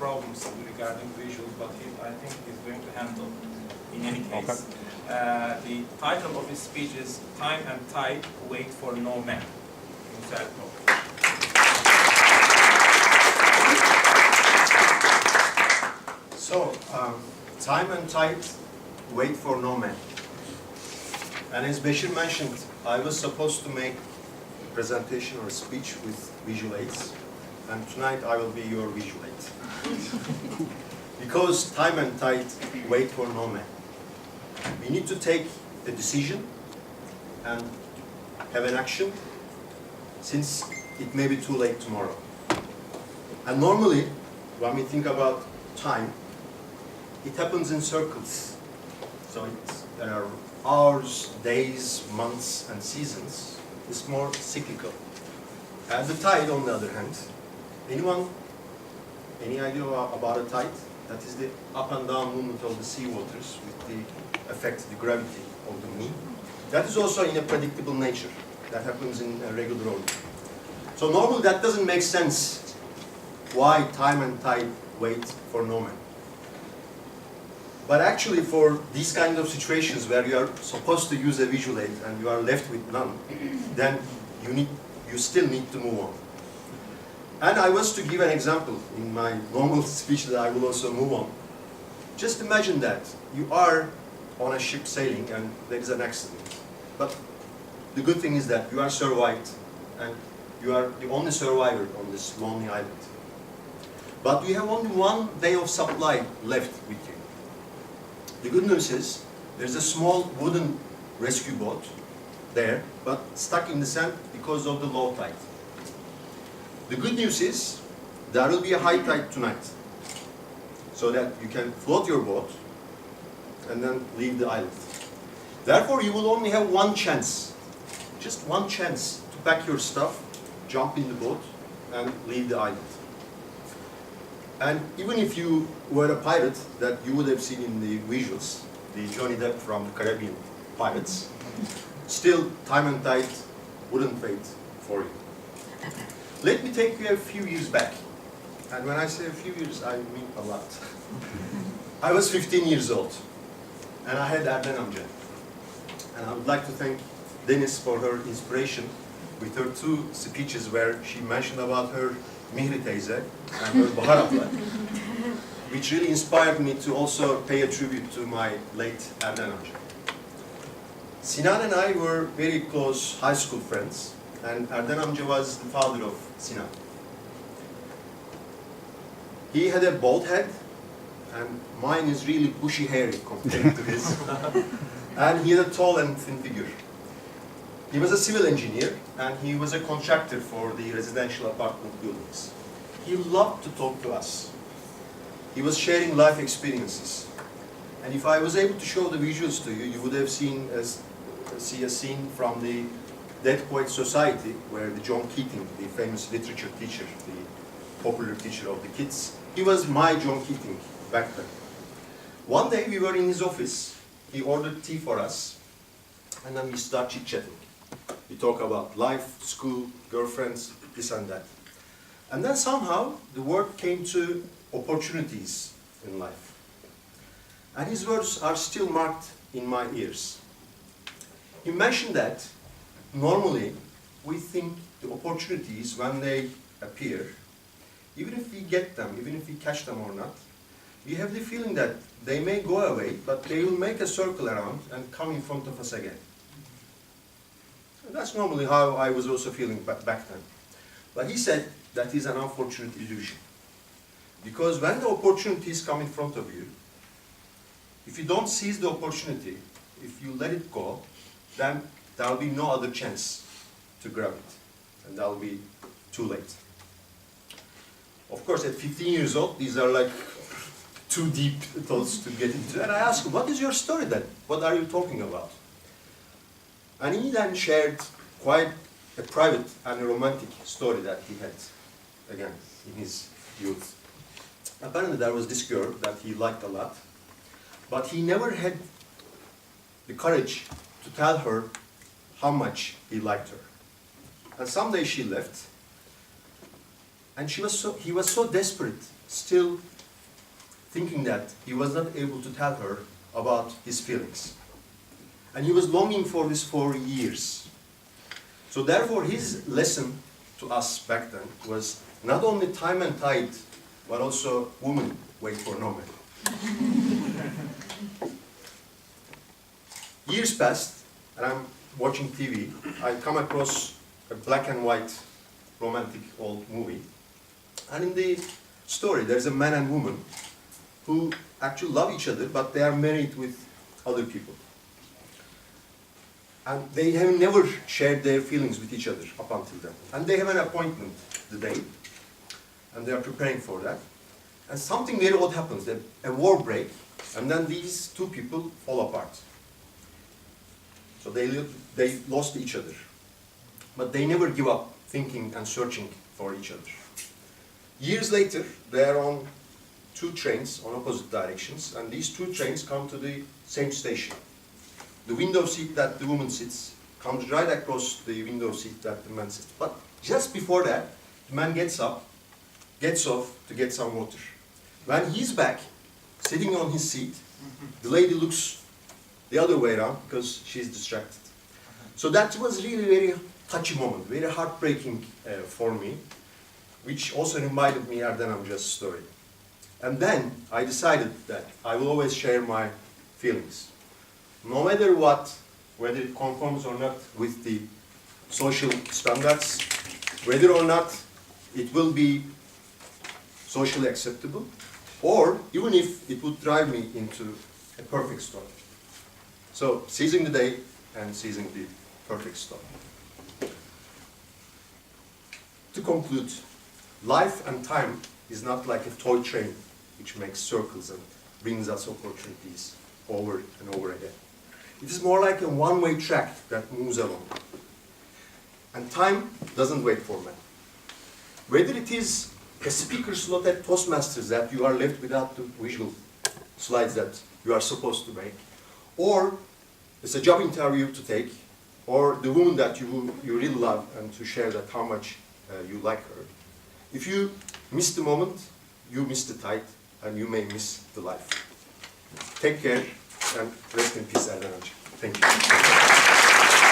problems regarding visuals, but I think he's going to handle in any case. Okay. The title of his speech is Time and Tide Wait for No Man. Günsel, So, time and tide wait for no man. And as Beşir mentioned, I was supposed to make a presentation or a speech with visual aids, and tonight I will be your visual aid. Because time and tide wait for no man. We need to take a decision and have an action, since it may be too late tomorrow. And normally, when we think about time, it happens in circles. So there are hours, days, months, and seasons. It's more cyclical. And the tide, on the other hand, any idea about a tide? That is the up and down movement of the sea waters with the effect, the gravity of the moon. That is also in a predictable nature. That happens in a regular order. So normally that doesn't make sense. Why time and tide wait for no man? But actually for these kind of situations where you are supposed to use a visual aid and you are left with none, then you still need to move on. And I was to give an example in my normal speech that I will also move on. Just imagine that you are on a ship sailing and there is an accident. But the good thing is that you are survived and you are the only survivor on this lonely island. But you have only one day of supply left with you. The good news is there's a small wooden rescue boat there, but stuck in the sand because of the low tide. The good news is there will be a high tide tonight, so that you can float your boat and then leave the island. Therefore, you will only have one chance, just one chance to pack your stuff, jump in the boat, and leave the island. And even if you were a pirate that you would have seen in the visuals, the Johnny Depp from the Caribbean Pirates, still time and tide wouldn't wait for you. Let me take you a few years back. And when I say a few years, I mean a lot. I was 15 years old, and I had Erden amca. And I would like to thank Deniz for her inspiration with her two speeches where she mentioned about her Mihri teyze and her baharatlar, which really inspired me to also pay a tribute to my late Erden amca. Sinan and I were very close high school friends, and Erden amca was the father of Sinan. He had a bald head, and mine is really bushy hairy compared to his. And he had a tall and thin figure. He was a civil engineer, and he was a contractor for the residential apartment buildings. He loved to talk to us. He was sharing life experiences. And if I was able to show the visuals to you, you would have seen a scene from the Dead Poets Society, where the John Keating, the famous literature teacher, the popular teacher of the kids, he was my John Keating back then. One day we were in his office. He ordered tea for us, and then we start chit-chatting. We talk about life, school, girlfriends, this and that. And then somehow the word came to opportunities in life. And his words are still marked in my ears. He mentioned that normally we think the opportunities, when they appear, even if we get them, even if we catch them or not, we have the feeling that they may go away, but they will make a circle around and come in front of us again. That's normally how I was also feeling back then. But he said that is an unfortunate illusion. Because when the opportunities come in front of you, if you don't seize the opportunity, if you let it go, then there will be no other chance to grab it. And that will be too late. Of course, at 15 years old, these are like too deep thoughts to get into. And I asked him, what is your story then? What are you talking about? And he then shared quite a private and a romantic story that he had, again, in his youth. Apparently there was this girl that he liked a lot, but he never had the courage to tell her how much he liked her. And someday she left, and he was so desperate, still thinking that he was not able to tell her about his feelings. And he was longing for this for years. So therefore his lesson to us back then was not only time and tide, but also woman wait for no man. Years passed, and I'm watching TV. I come across a black and white romantic old movie. And in the story, there's a man and woman who actually love each other, but they are married with other people. And they have never shared their feelings with each other up until then. And they have an appointment the day, and they are preparing for that. And something very odd happens, a war breaks, and then these two people fall apart. So they lost each other. But they never give up thinking and searching for each other. Years later, they are on two trains on opposite directions, and these two trains come to the same station. The window seat that the woman sits comes right across the window seat that the man sits. But just before that, the man gets off to get some water. When he's back, sitting on his seat, the lady looks the other way around because she's distracted. So that was really very touchy moment, very heartbreaking for me, which also reminded me Erden Amca's story. And then I decided that I will always share my feelings. No matter what, whether it conforms or not with the social standards, whether or not it will be socially acceptable, or even if it would drive me into a perfect storm. So, seizing the day and seizing the perfect storm. To conclude, life and time is not like a toy train which makes circles and brings us opportunities over and over again. It is more like a one-way track that moves along. And time doesn't wait for man. Whether it is a speaker slot at Toastmasters that you are left without the visual slides that you are supposed to make, or it's a job interview to take, or the woman that you really love and to share that how much you like her. If you miss the moment, you miss the tide, and you may miss the life. Take care, and rest in peace, Erden Amca. Thank you.